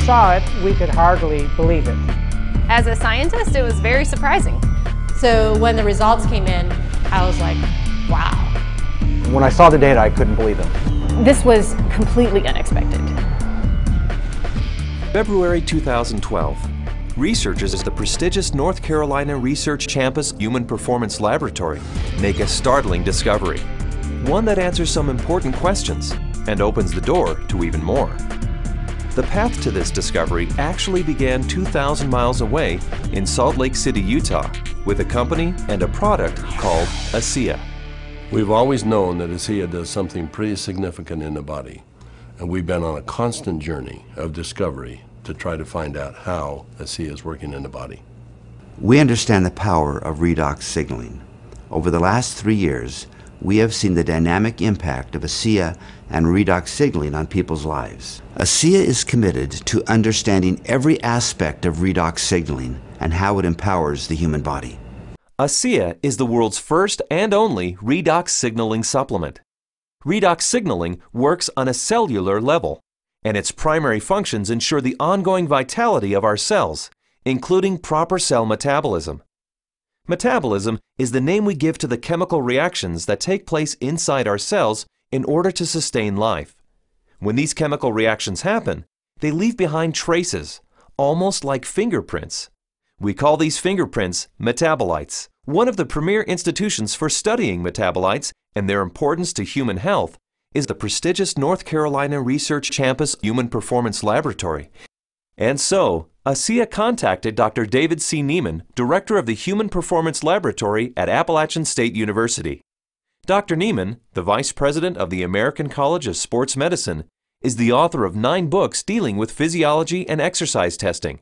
saw it, we could hardly believe it. As a scientist, it was very surprising. So when the results came in, I was like, wow. When I saw the data, I couldn't believe them. This was completely unexpected. February 2012. Researchers at the prestigious North Carolina Research Campus Human Performance Laboratory make a startling discovery. One that answers some important questions and opens the door to even more. The path to this discovery actually began 2,000 miles away in Salt Lake City, Utah, with a company and a product called ASEA. We've always known that ASEA does something pretty significant in the body, and we've been on a constant journey of discovery to try to find out how ASEA is working in the body. We understand the power of redox signaling. Over the last 3 years, we have seen the dynamic impact of ASEA and redox signaling on people's lives. ASEA is committed to understanding every aspect of redox signaling and how it empowers the human body. ASEA is the world's first and only redox signaling supplement. Redox signaling works on a cellular level, and its primary functions ensure the ongoing vitality of our cells, including proper cell metabolism. Metabolism is the name we give to the chemical reactions that take place inside our cells in order to sustain life. When these chemical reactions happen, they leave behind traces, almost like fingerprints. We call these fingerprints metabolites. One of the premier institutions for studying metabolites and their importance to human health is the prestigious North Carolina Research Campus Human Performance Laboratory. And so, ASEA contacted Dr. David C. Neiman, director of the Human Performance Laboratory at Appalachian State University. Dr. Neiman, the vice president of the American College of Sports Medicine, is the author of 9 books dealing with physiology and exercise testing,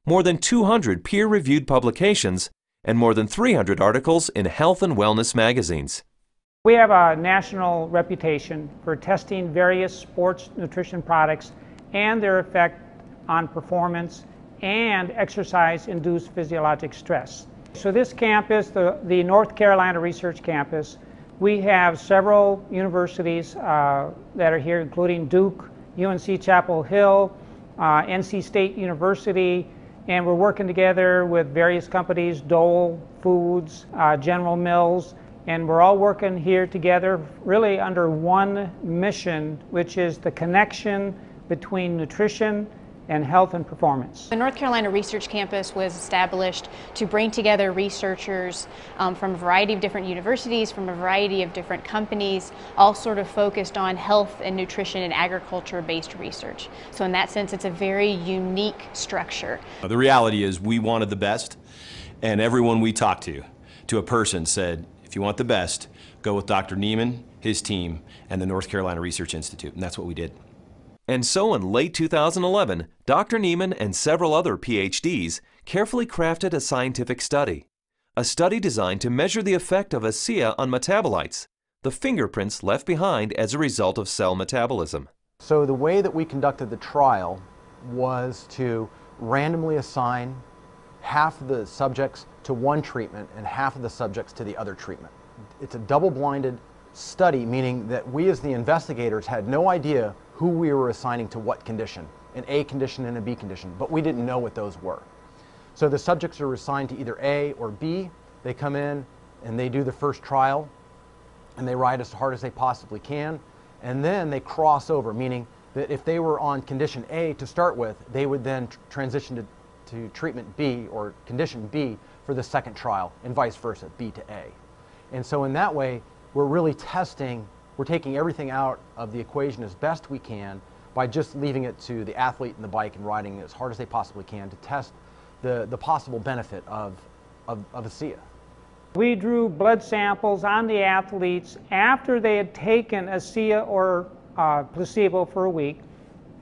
more than 200 peer-reviewed publications, and more than 300 articles in health and wellness magazines. We have a national reputation for testing various sports nutrition products and their effect on performance and exercise-induced physiologic stress. So this campus, the North Carolina Research Campus, we have several universities that are here, including Duke, UNC Chapel Hill, NC State University, and we're working together with various companies, Dole Foods, General Mills, and we're all working here together really under one mission, which is the connection between nutrition and health and performance. The North Carolina Research Campus was established to bring together researchers from a variety of different universities, from a variety of different companies, all sort of focused on health and nutrition and agriculture-based research. So in that sense, it's a very unique structure. The reality is we wanted the best, and everyone we talked to a person said, if you want the best, go with Dr. Neiman, his team, and the North Carolina Research Institute, and that's what we did. And so in late 2011, Dr. Neiman and several other PhDs carefully crafted a scientific study. A study designed to measure the effect of ASEA on metabolites, the fingerprints left behind as a result of cell metabolism. So the way that we conducted the trial was to randomly assign half of the subjects to one treatment and half of the subjects to the other treatment. It's a double-blinded study, meaning that we as the investigators had no idea who we were assigning to what condition, an A condition and a B condition, but we didn't know what those were. So the subjects are assigned to either A or B. They come in and they do the first trial and they ride as hard as they possibly can, and then they cross over, meaning that if they were on condition A to start with, they would then transition to treatment B or condition B for the second trial, and vice versa, B to A. And so in that way, we're really testing, we're taking everything out of the equation as best we can by just leaving it to the athlete and the bike and riding as hard as they possibly can to test the possible benefit of ASEA. We drew blood samples on the athletes after they had taken ASEA or placebo for a week.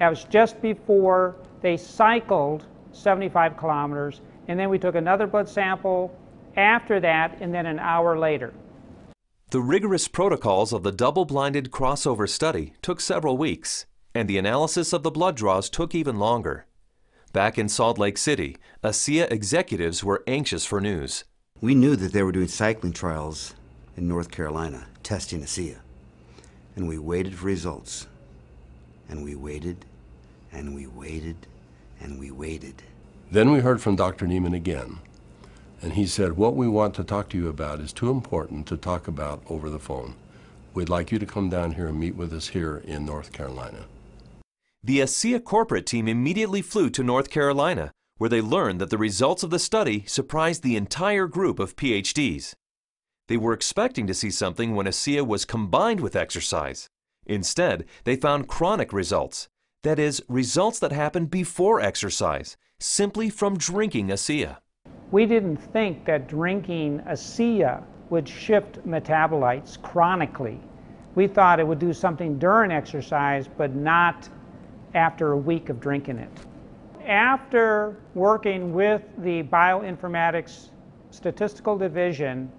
That was just before they cycled 75 kilometers, and then we took another blood sample after that, and then an hour later. The rigorous protocols of the double-blinded crossover study took several weeks, and the analysis of the blood draws took even longer. Back in Salt Lake City, ASEA executives were anxious for news. We knew that they were doing cycling trials in North Carolina, testing ASEA. And we waited for results. And we waited, and we waited, and we waited. Then we heard from Dr. Neiman again, and he said, what we want to talk to you about is too important to talk about over the phone. We'd like you to come down here and meet with us here in North Carolina. The ASEA corporate team immediately flew to North Carolina, where they learned that the results of the study surprised the entire group of PhDs. They were expecting to see something when ASEA was combined with exercise. Instead, they found chronic results. That is, results that happen before exercise, simply from drinking ASEA. We didn't think that drinking ASEA would shift metabolites chronically. We thought it would do something during exercise, but not after a week of drinking it. After working with the bioinformatics statistical division,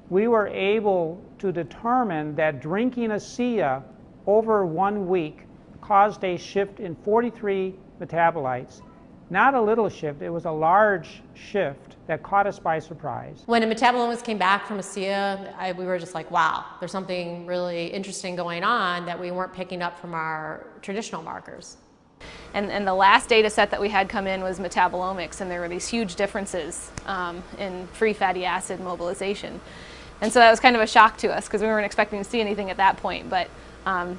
we were able to determine that drinking ASEA over 1 week caused a shift in 43 metabolites. Not a little shift, it was a large shift that caught us by surprise. When a metabolome came back from ASEA, we were just like, wow, there's something really interesting going on that we weren't picking up from our traditional markers. And the last data set that we had come in was metabolomics, and there were these huge differences in free fatty acid mobilization. And so that was kind of a shock to us because we weren't expecting to see anything at that point, but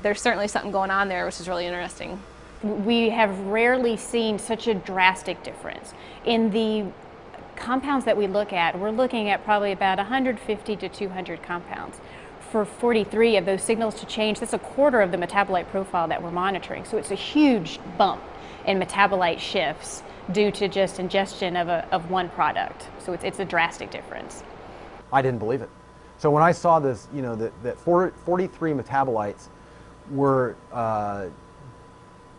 there's certainly something going on there, which is really interesting. We have rarely seen such a drastic difference. In the compounds that we look at, we're looking at probably about 150 to 200 compounds. For 43 of those signals to change, that's a quarter of the metabolite profile that we're monitoring. So it's a huge bump in metabolite shifts due to just ingestion of one product. So it's a drastic difference. I didn't believe it. So when I saw this, you know, that 43 metabolites were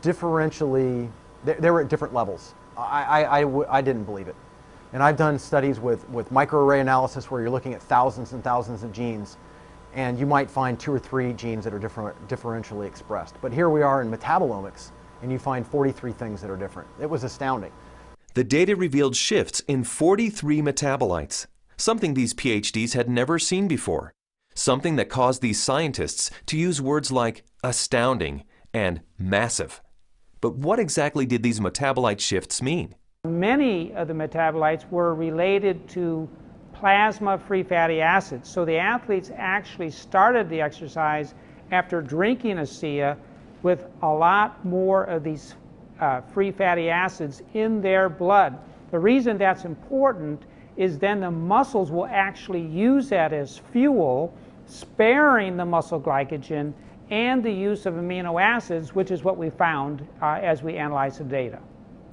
differentially, they were at different levels. I didn't believe it. And I've done studies with microarray analysis where you're looking at thousands and thousands of genes, and you might find 2 or 3 genes that are differentially expressed. But here we are in metabolomics, and you find 43 things that are different. It was astounding. The data revealed shifts in 43 metabolites, something these PhDs had never seen before, something that caused these scientists to use words like astounding and massive. But what exactly did these metabolite shifts mean? Many of the metabolites were related to plasma free fatty acids. So the athletes actually started the exercise after drinking ASEA with a lot more of these free fatty acids in their blood. The reason that's important is then the muscles will actually use that as fuel, sparing the muscle glycogen and the use of amino acids, which is what we found as we analyzed the data.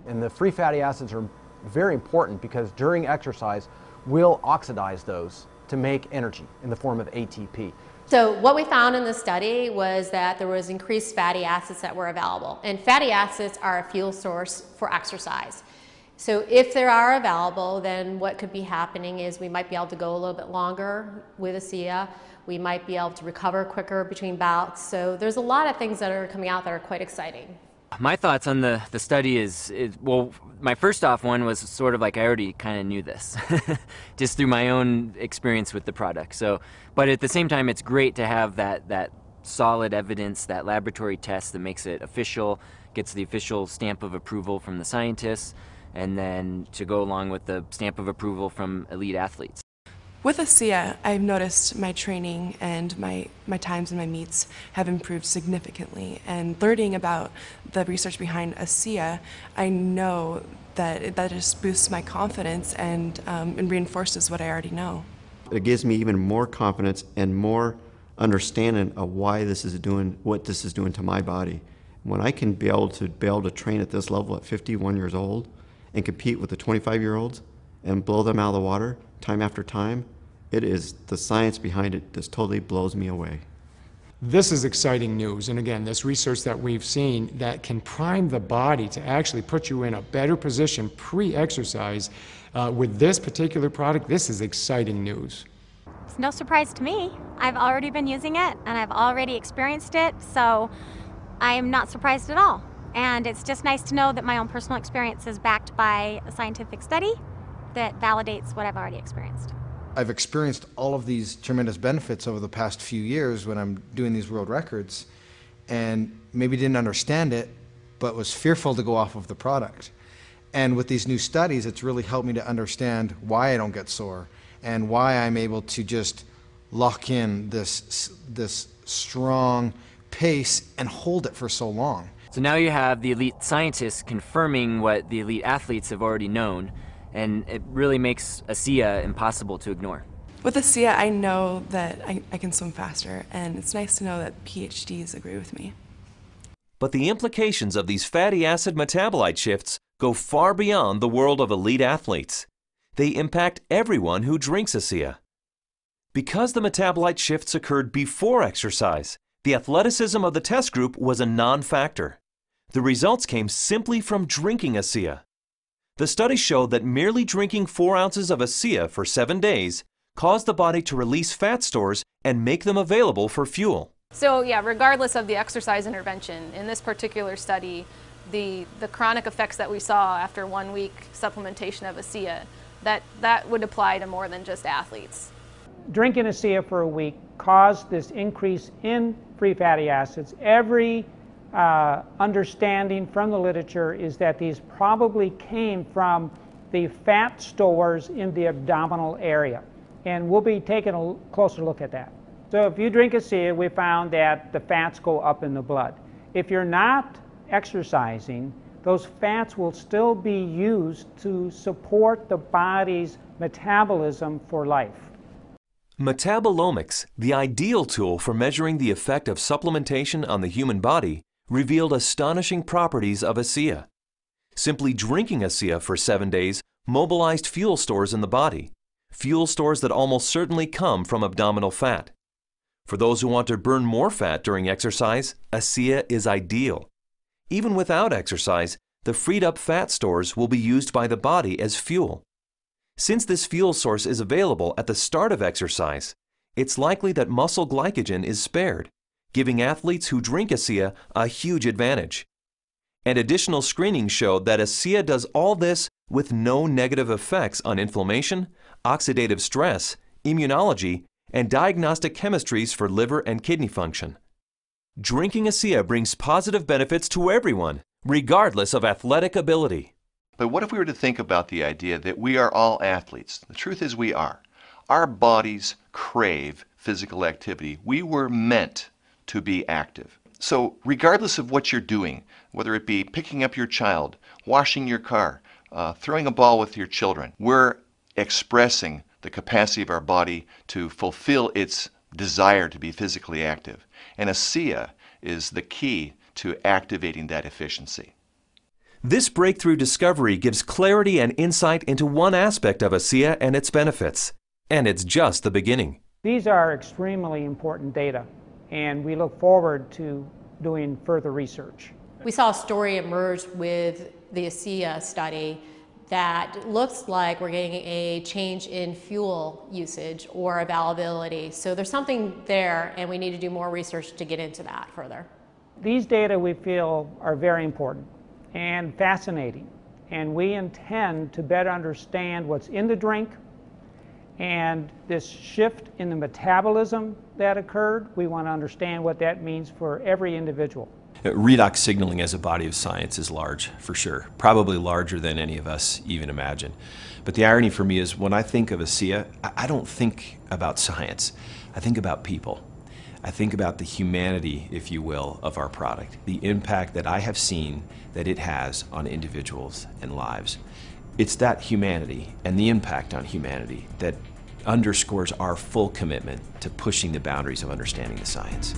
And the free fatty acids are very important because during exercise, we'll oxidize those to make energy in the form of ATP. So what we found in the study was that there was increased fatty acids that were available. And fatty acids are a fuel source for exercise. So if they are available, then what could be happening is we might be able to go a little bit longer with ASEA. We might be able to recover quicker between bouts. So there's a lot of things that are coming out that are quite exciting. My thoughts on the study is, well, my first off one was sort of like I already kind of knew this, just through my own experience with the product. So, but at the same time, it's great to have that solid evidence, that laboratory test that makes it official, gets the official stamp of approval from the scientists, and then to go along with the stamp of approval from elite athletes. With ASEA, I've noticed my training and my times and my meets have improved significantly. And learning about the research behind ASEA, I know that that just boosts my confidence and reinforces what I already know. It gives me even more confidence and more understanding of why this is doing, what this is doing to my body. When I can be able to train at this level at 51 years old and compete with the 25-year-olds and blow them out of the water time after time, it is the science behind it just totally blows me away. This is exciting news, and again, this research that we've seen that can prime the body to actually put you in a better position pre-exercise with this particular product, this is exciting news. It's no surprise to me. I've already been using it, and I've already experienced it, so I am not surprised at all. And it's just nice to know that my own personal experience is backed by a scientific study that validates what I've already experienced. I've experienced all of these tremendous benefits over the past few years when I'm doing these world records, and maybe didn't understand it, but was fearful to go off of the product. And with these new studies, it's really helped me to understand why I don't get sore and why I'm able to just lock in this strong pace and hold it for so long. So now you have the elite scientists confirming what the elite athletes have already known, and it really makes ASEA impossible to ignore. With ASEA, I know that I can swim faster, and it's nice to know that PhDs agree with me. But the implications of these fatty acid metabolite shifts go far beyond the world of elite athletes. They impact everyone who drinks ASEA. Because the metabolite shifts occurred before exercise, the athleticism of the test group was a non-factor. The results came simply from drinking ASEA. The study showed that merely drinking 4 ounces of ASEA for 7 days caused the body to release fat stores and make them available for fuel. So yeah, regardless of the exercise intervention, in this particular study, the chronic effects that we saw after 1 week supplementation of ASEA, that would apply to more than just athletes. Drinking ASEA for a week caused this increase in free fatty acids. Every understanding from the literature is that these probably came from the fat stores in the abdominal area. And we'll be taking a closer look at that. So if you drink ASEA, we found that the fats go up in the blood. If you're not exercising, those fats will still be used to support the body's metabolism for life. Metabolomics, the ideal tool for measuring the effect of supplementation on the human body, revealed astonishing properties of ASEA. Simply drinking ASEA for 7 days mobilized fuel stores in the body, fuel stores that almost certainly come from abdominal fat. For those who want to burn more fat during exercise, ASEA is ideal. Even without exercise, the freed up fat stores will be used by the body as fuel. Since this fuel source is available at the start of exercise, it's likely that muscle glycogen is spared, giving athletes who drink ASEA a huge advantage. And additional screenings showed that ASEA does all this with no negative effects on inflammation, oxidative stress, immunology, and diagnostic chemistries for liver and kidney function. Drinking ASEA brings positive benefits to everyone, regardless of athletic ability. But what if we were to think about the idea that we are all athletes? The truth is we are. Our bodies crave physical activity. We were meant to be active. So regardless of what you're doing, whether it be picking up your child, washing your car, throwing a ball with your children, we're expressing the capacity of our body to fulfill its desire to be physically active. And ASEA is the key to activating that efficiency. This breakthrough discovery gives clarity and insight into one aspect of ASEA and its benefits. And it's just the beginning. These are extremely important data, and we look forward to doing further research. We saw a story emerge with the ASEA study that looks like we're getting a change in fuel usage or availability. So there's something there, and we need to do more research to get into that further. These data we feel are very important and fascinating, and we intend to better understand what's in the drink and this shift in the metabolism that occurred. We want to understand what that means for every individual. Redox signaling as a body of science is large, for sure. Probably larger than any of us even imagine. But the irony for me is when I think of ASEA, I don't think about science. I think about people. I think about the humanity, if you will, of our product, the impact that I have seen that it has on individuals and lives. It's that humanity and the impact on humanity that underscores our full commitment to pushing the boundaries of understanding the science.